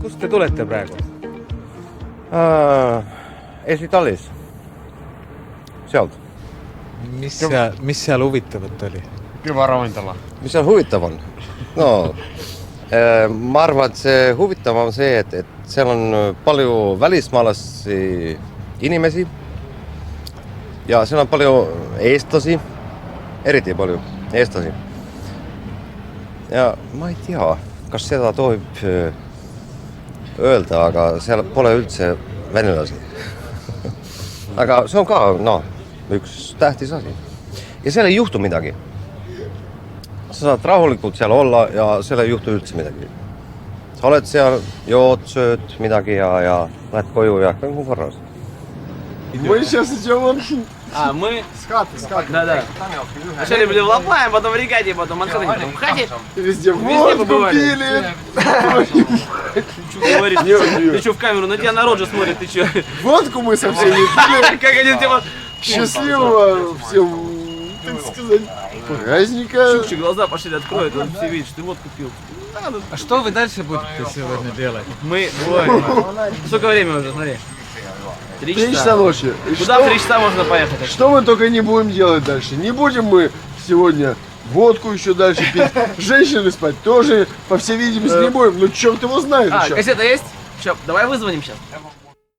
kust te tulete praegu? Eesti-Tallis. Sealt. Mis seal huvitavat oli? Kübaravintala. Mis seal huvitav on? No, ma arvan, et see huvitav on see, et seal on palju välismaalasi inimesi ja seal on palju eestlasi, eriti palju eestlasi. Ja ma ei tea, kas seda tohib öelda, aga seal pole üldse venelasi. Aga see on ka, üks tähtis asi. Ja seal ei juhtu midagi. Sa saad rahulikult seal olla ja seal ei juhtu üldse midagi. Sa oled seal, jood, sööd midagi ja lähed koju ja kõik on korras. Мы сейчас идем Мы... скаты. Да. Вначале были в Лапае, потом в Ригаде, потом в Хате. Везде водку пили. Ты что в камеру? На тебя народ же смотрит, ты что? Водку мы со всеми пили. Как они типа... Счастливого всем, так сказать, праздника. Чукчик глаза пошли откроют, он все видит, что ты водку пил. А что вы дальше будете сегодня делать? Мы... Сколько времени уже, смотри? 3 часа ночи. И Куда в 3 часа можно поехать? Что мы только не будем делать дальше? Не будем мы сегодня водку еще дальше пить. Женщины спать тоже, по всей видимости, не будем. Ну, черт его знает. Кассета есть? Че, давай вызвоним сейчас.